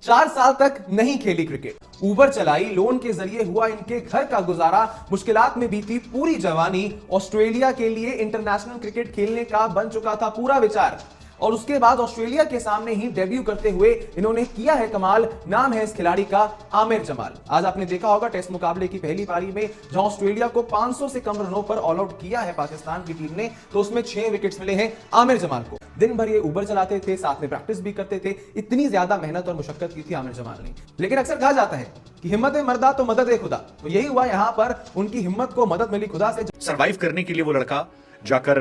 4 साल तक नहीं खेली क्रिकेट, ऊबर चलाई, लोन के जरिए हुआ इनके घर का गुजारा, मुश्किलात में बीती पूरी जवानी, ऑस्ट्रेलिया के लिए इंटरनेशनल क्रिकेट खेलने का बन चुका था पूरा विचार। और उसके बाद ऑस्ट्रेलिया के सामने ही डेब्यू करते हुए इन्होंने किया है कमाल। नाम है इस खिलाड़ी का आमिर जमाल। आज आपने देखा होगा टेस्ट मुकाबले की पहली पारी में जहां ऑस्ट्रेलिया को 500 से कम रनों पर ऑल आउट किया है पाकिस्तान की टीम ने, तो उसमें 6 विकेट्स मिले हैं आमिर जमाल को। दिन भर ये ऊबर चलाते थे, साथ में प्रैक्टिस भी करते थे। इतनी ज्यादा मेहनत और मुशक्कत की थी आमिर जमाल ने। लेकिन अक्सर कहा जाता है कि हिम्मत मर्दा तो मदद है खुदा, तो यही हुआ यहां पर। उनकी हिम्मत को मदद मिली खुदा से। सरवाइव करने के लिए वो लड़का जाकर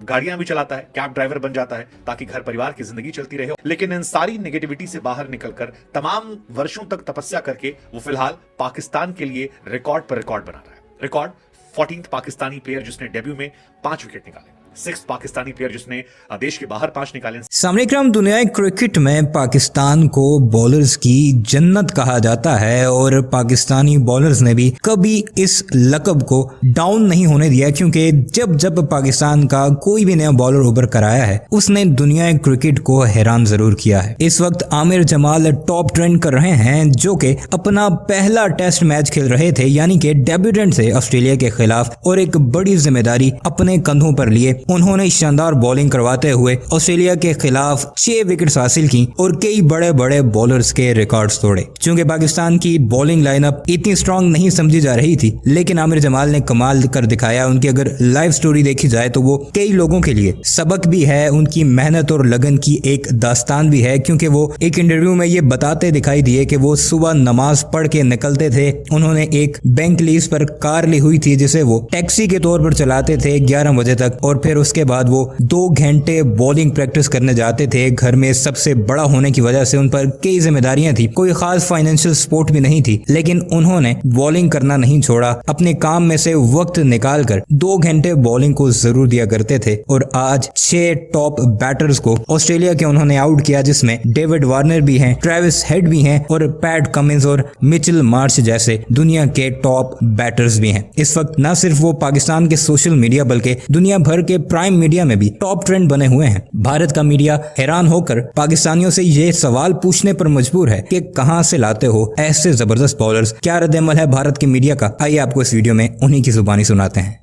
गाड़ियां भी चलाता है, कैब ड्राइवर बन जाता है ताकि घर परिवार की जिंदगी चलती रहे। लेकिन इन सारी नेगेटिविटी से बाहर निकलकर तमाम वर्षों तक तपस्या करके वो फिलहाल पाकिस्तान के लिए रिकॉर्ड पर रिकॉर्ड बना रहा है। रिकॉर्ड 14th पाकिस्तानी प्लेयर जिसने डेब्यू में 5 विकेट निकाले, 6th पाकिस्तानी प्लेयर जिसने देश के बाहर 5 निकाले। सामरिक्रम दुनिया क्रिकेट में पाकिस्तान को बॉलर्स की जन्नत कहा जाता है और पाकिस्तानी बॉलर्स ने भी कभी इस लक़ब को डाउन नहीं होने दिया, क्योंकि जब जब पाकिस्तान का कोई भी नया बॉलर उभर कर आया है उसने दुनिया क्रिकेट को हैरान जरूर किया है। इस वक्त आमिर जमाल टॉप ट्रेंड कर रहे हैं, जो कि अपना पहला टेस्ट मैच खेल रहे थे, यानी कि डेब्यूटेंट से ऑस्ट्रेलिया के खिलाफ, और एक बड़ी जिम्मेदारी अपने कंधों पर लिए उन्होंने शानदार बॉलिंग करवाते हुए ऑस्ट्रेलिया के खिलाफ 6 विकेट्स हासिल की और कई बड़े बड़े बॉलर्स के रिकॉर्ड्स तोड़े। चूंकि पाकिस्तान की बॉलिंग लाइनअप इतनी स्ट्रांग नहीं समझी जा रही थी, लेकिन आमिर जमाल ने कमाल कर दिखाया। उनकी अगर लाइव स्टोरी देखी जाए तो वो कई लोगों के लिए सबक भी है, उनकी मेहनत और लगन की एक दास्तान भी है, क्योंकि वो एक इंटरव्यू में ये बताते दिखाई दिए कि वो सुबह नमाज पढ़ के निकलते थे। उन्होंने एक बैंक लीज पर कार ली हुई थी जिसे वो टैक्सी के तौर पर चलाते थे 11 बजे तक, और फिर उसके बाद वो 2 घंटे बॉलिंग प्रैक्टिस करने जाते थे। घर में सबसे बड़ा होने की वजह से उन पर कई जिम्मेदारियां थी, कोई खास फाइनेंशियल सपोर्ट भी नहीं थी, लेकिन उन्होंने बॉलिंग करना नहीं छोड़ा। अपने काम में से वक्त निकालकर 2 घंटे बॉलिंग को जरूर दिया करते थे और आज 6 टॉप बैटर्स को ऑस्ट्रेलिया के उन्होंने आउट किया, जिसमें डेविड वार्नर भी हैं, ट्रेविस हेड भी हैं और पैट कमिंस और मिचेल मार्श जैसे दुनिया के टॉप बैटर्स भी हैं। इस वक्त न सिर्फ वो पाकिस्तान के सोशल मीडिया बल्कि दुनिया भर के प्राइम मीडिया में भी टॉप ट्रेंड बने हुए हैं। भारत का मीडिया हैरान होकर पाकिस्तानियों से ये सवाल पूछने पर मजबूर है कि कहां से लाते हो ऐसे जबरदस्त बॉलर्स। क्या रद्द-ए-अमल है भारत की मीडिया का? आइए आपको इस वीडियो में उन्हीं की जुबानी सुनाते हैं।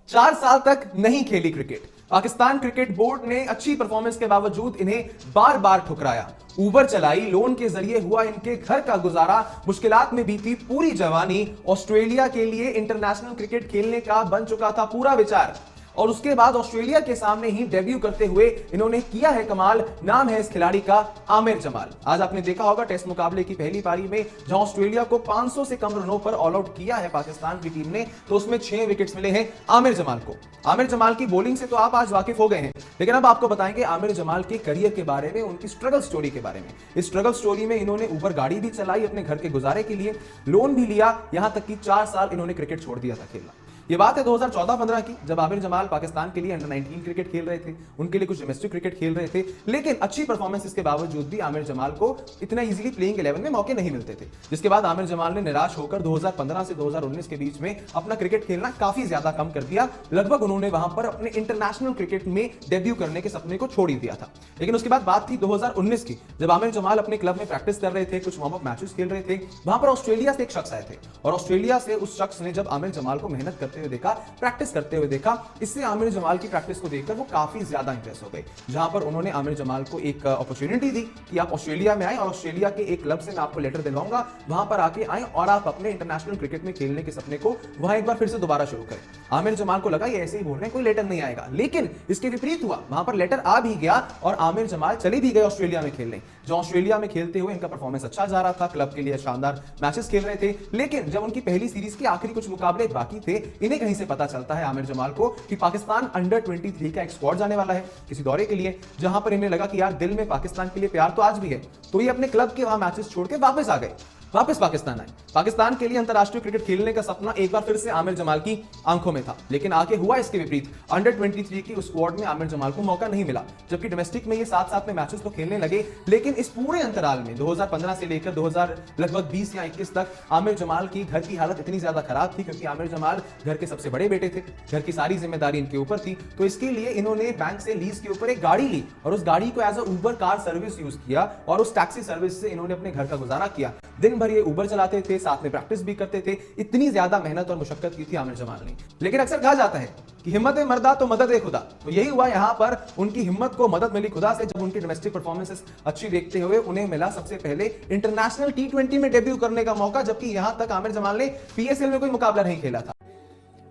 4 साल तक नहीं खेली क्रिकेट, पाकिस्तान क्रिकेट बोर्ड ने अच्छी परफॉर्मेंस के बावजूद इन्हें बार बार ठुकराया। ऊबर चलाई, लोन के जरिए हुआ इनके घर का गुजारा, मुश्किलात में बीती पूरी जवानी, ऑस्ट्रेलिया के लिए इंटरनेशनल क्रिकेट खेलने का बन चुका था पूरा विचार। और उसके बाद ऑस्ट्रेलिया के सामने ही डेब्यू करते हुए इन्होंने किया है कमाल। नाम है इस खिलाड़ी का आमिर जमाल। आज आपने देखा होगा टेस्ट मुकाबले की पहली पारी में जहां ऑस्ट्रेलिया को 500 से कम रनों पर ऑल आउट किया है पाकिस्तान की टीम ने, तो उसमें 6 विकेट्स मिले हैं आमिर जमाल को। आमिर जमाल की बॉलिंग से तो आप आज वाकिफ हो गए हैं, लेकिन अब आपको बताएंगे आमिर जमाल के करियर के बारे में, उनकी स्ट्रगल स्टोरी के बारे में। इस स्ट्रगल स्टोरी में इन्होंने ऊबर गाड़ी भी चलाई अपने घर के गुजारे के लिए, लोन भी लिया, यहां तक कि 4 साल इन्होंने क्रिकेट छोड़ दिया था खेलना। ये बात है 2014-15 की, जब आमिर जमाल पाकिस्तान के लिए अंडर 19 क्रिकेट खेल रहे थे, उनके लिए कुछ डोमेस्टिक क्रिकेट खेल रहे थे, लेकिन अच्छी परफॉर्मेंस के बावजूद भी आमिर जमाल को इतना इजीली प्लेइंग 11 में मौके नहीं मिलते थे। जिसके बाद आमिर जमाल ने निराश होकर 2015 से 2019 के बीच में अपना क्रिकेट खेलना काफी ज्यादा कम कर दिया। लगभग उन्होंने वहां पर अपने इंटरनेशनल क्रिकेट में डेब्यू करने के सपने को छोड़ ही दिया था। लेकिन उसके बाद बात थी 2019 की, जब आमिर जमाल अपने क्लब में प्रैक्टिस कर रहे थे, कुछ वार्म अप मैचेस खेल रहे थे। वहां पर ऑस्ट्रेलिया से एक शख्स आए थे और ऑस्ट्रेलिया से उस शख्स ने जब आमिर जमाल को मेहनत करते हुए देखा, प्रैक्टिस करते हुए देखा, इससे आमिर जमाल की प्रैक्टिस को देखकर वो काफी ज्यादा इंप्रेस हो गए। जहां पर उन्होंने आमिर जमाल को एक अपॉर्चुनिटी दी कि आप ऑस्ट्रेलिया में आए और ऑस्ट्रेलिया के एक क्लब से मैं आपको लेटर दिलवाऊंगा, वहां पर आके आए और आप अपने इंटरनेशनल क्रिकेट में खेलने के सपने को वहां एक बार फिर से दोबारा शुरू करें। आमिर जमाल को लगा ये ऐसे ही बोल रहे हैं, कोई लेटर नहीं आएगा, लेकिन इसके विपरीत हुआ। वहां पर लेटर आ भी गया और आमिर जमाल चले भी गए ऑस्ट्रेलिया में खेलने। जो ऑस्ट्रेलिया में खेलते हुए इनका परफॉर्मेंस अच्छा जा रहा था, क्लब के लिए शानदार मैचेस खेल रहे थे। लेकिन जब उनकी पहली सीरीज के आखिरी कुछ मुकाबले बाकी थे, इन्हें कहीं से पता चलता है आमिर जमाल को कि पाकिस्तान अंडर 23 का एक स्क्वाड जाने वाला है किसी दौरे के लिए, जहां पर इन्हें लगा कि यार दिल में पाकिस्तान के लिए प्यार तो आज भी है, तो ये अपने क्लब के वहां मैचेस छोड़ के वापस आ गए। वापस पाकिस्तान आए। पाकिस्तान के लिए अंतरराष्ट्रीय क्रिकेट खेलने का सपना एक बार फिर से आमिर जमाल की आंखों में था, लेकिन आगे हुआ इसके विपरीत। अंडर 23 की उस स्क्वाड में आमिर जमाल को मौका नहीं मिला, जबकि डोमेस्टिक में ये साथ में मैचेस तो खेलने लगे, लेकिन इस पूरे अंतराल में 2015 से लेकर 2000 लगभग 20 या 21 तक आमिर जमाल की घर की हालत इतनी ज्यादा खराब थी, क्योंकि आमिर जमाल घर के सबसे बड़े बेटे थे, घर की सारी जिम्मेदारी इनके ऊपर थी। तो इसके लिए इन्होंने बैंक से लीज के ऊपर एक गाड़ी ली और उस गाड़ी को as a Uber car service use किया और उस टैक्सी सर्विस से इन्होंने अपने घर का गुजारा किया। दिन भर ये उबर चलाते थे, साथ में प्रैक्टिस भी करते थे। इतनी ज्यादा मेहनत और मुशक्कत की थी आमिर जमाल ने। लेकिन अक्सर कहा जाता है कि हिम्मत मर्दा तो मदद है खुदा, तो यही हुआ यहां पर। उनकी हिम्मत को मदद मिली खुदा से, जब उनकी डोमेस्टिक परफॉर्मेंसेस अच्छी देखते हुए उन्हें मिला सबसे पहले इंटरनेशनल T20 में डेब्यू करने का मौका, जबकि यहां तक आमिर जमाल ने PSL में कोई मुकाबला नहीं खेला था।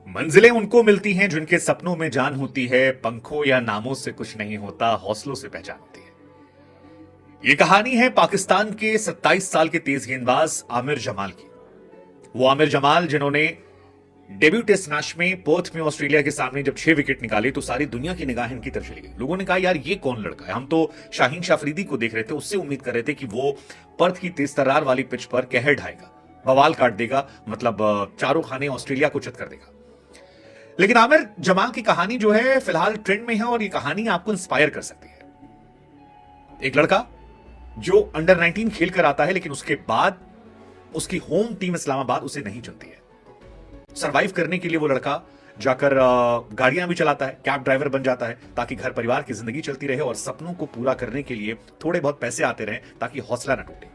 मंजिलें उनको मिलती हैं जिनके सपनों में जान होती है, पंखों या नामों से कुछ नहीं होता, हौसलों से पहचान होती है। ये कहानी है पाकिस्तान के 27 साल के तेज गेंदबाज आमिर जमाल की। वो आमिर जमाल जिन्होंने डेब्यू टेस्ट मैच में पर्थ में ऑस्ट्रेलिया के सामने जब 6 विकेट निकाले तो सारी दुनिया की निगाहें इनकी तरफ चली गई। लोगों ने कहा यार ये कौन लड़का है, हम तो शाहीन शाह अफरीदी को देख रहे थे, उससे उम्मीद कर रहे थे कि वो पर्थ की तेज तर्रार वाली पिच पर कहर ढाएगा, बवाल काट देगा, मतलब चारों खाने ऑस्ट्रेलिया को चित कर देगा। लेकिन आमिर जमाल की कहानी जो है फिलहाल ट्रेंड में है और ये कहानी आपको इंस्पायर कर सकती है। एक लड़का जो अंडर 19 खेल कर आता है, लेकिन उसके बाद उसकी होम टीम इस्लामाबाद उसे नहीं चुनती है। सरवाइव करने के लिए वो लड़का जाकर गाड़ियां भी चलाता है, कैब ड्राइवर बन जाता है, ताकि घर परिवार की जिंदगी चलती रहे और सपनों को पूरा करने के लिए थोड़े बहुत पैसे आते रहे, ताकि हौसला न टूटे।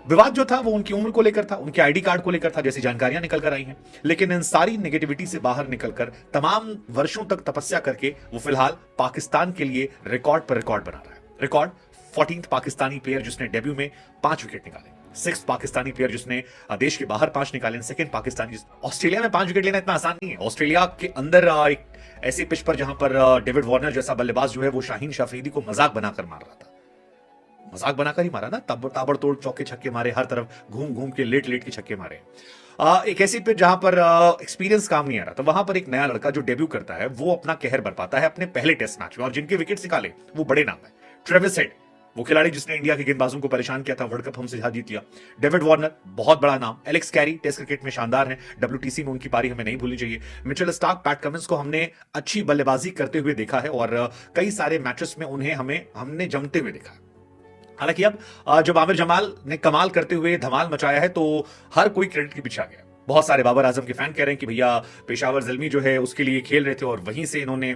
विवाद जो था वो उनकी उम्र को लेकर था, उनके आईडी कार्ड को लेकर था, जैसी जानकारियां निकल कर आई हैं। लेकिन इन सारी नेगेटिविटी से बाहर निकलकर तमाम वर्षों तक तपस्या करके वो फिलहाल पाकिस्तान के लिए रिकॉर्ड पर रिकॉर्ड बना रहा है। रिकॉर्ड 14th पाकिस्तानी प्लेयर जिसने डेब्यू में 5 विकेट निकाले, 6th पाकिस्तानी प्लेयर जिसने देश के बाहर 5 निकाले, 2nd पाकिस्तानी। ऑस्ट्रेलिया में 5 विकेट लेना इतना आसान नहीं है। ऑस्ट्रेलिया के अंदर एक ऐसी पिच पर जहां पर डेविड वार्नर जैसा बल्लेबाज जो है वो शाहीन शाह अफरीदी को मजाक बनाकर मार रहा था, मजाक बनाकर ही मारा ना, ताबड़तोड़ चौके छक्के मारे, हर तरफ घूम घूम के लेट के छक्के मारे। एक ऐसी पिच जहां पर एक्सपीरियंस काम नहीं आ रहा था, वहां पर एक नया लड़का जो डेब्यू करता है वो अपना कहर बरपाता है अपने पहले टेस्ट मैच में, और जिनके विकेट निकाले वो बड़े नाम है। ट्रेविस हेड, वो खिलाड़ी जिसने इंडिया के गेंदबाजों को परेशान किया था, वर्ल्ड कप हमसे जीत लिया। डेविड वार्नर, बहुत बड़ा नाम। एलेक्स कैरी टेस्ट क्रिकेट में शानदार हैं, WTC में उनकी पारी हमें नहीं भूलनी चाहिए। मिचेल स्टार्क, पैट कमिंस को हमने अच्छी बल्लेबाजी करते हुए देखा है और कई सारे मैचेस में उन्हें हमने जमते हुए देखा है। हालांकि अब जब आमिर जमाल ने कमाल करते हुए धमाल मचाया है तो हर कोई क्रेडिट के पीछे आ गया। बहुत सारे बाबर आजम के फैन कह रहे हैं कि भैया पेशावर ज़ल्मी जो है उसके लिए खेल रहे थे और वहीं से इन्होंने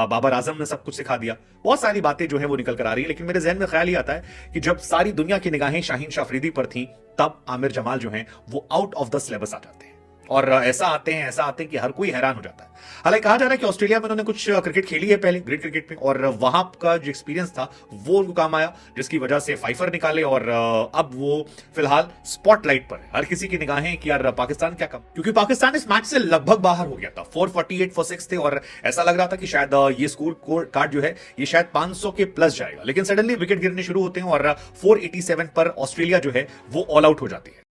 बाबर आजम ने सब कुछ सिखा दिया। बहुत सारी बातें जो है वो निकल कर आ रही है, लेकिन मेरे जहन में ख्याल ही आता है कि जब सारी दुनिया की निगाहें शाहीन शाह अफरीदी पर थी, तब आमिर जमाल जो है वो आउट ऑफ द सिलेबस आ जाते हैं और ऐसा आते हैं कि हर कोई हैरान हो जाता है। हालांकि कहा जा रहा है कि ऑस्ट्रेलिया में उन्होंने कुछ क्रिकेट खेली है पहले, ग्रेट क्रिकेट में, और वहां का जो एक्सपीरियंस था वो उनको काम आया, जिसकी वजह से फाइफर निकाले और अब वो फिलहाल स्पॉटलाइट पर है। हर किसी की निगाहें कि यार पाकिस्तान क्या कम, क्योंकि पाकिस्तान इस मैच से लगभग बाहर हो गया था। 448 फॉर 6 थे और ऐसा लग रहा था कि शायद ये स्कोर कार्ड जो है ये शायद 500 के प्लस जाएगा, लेकिन सडनली विकेट गिरने शुरू होते हैं और 487 पर ऑस्ट्रेलिया जो है वो ऑल आउट हो जाती है।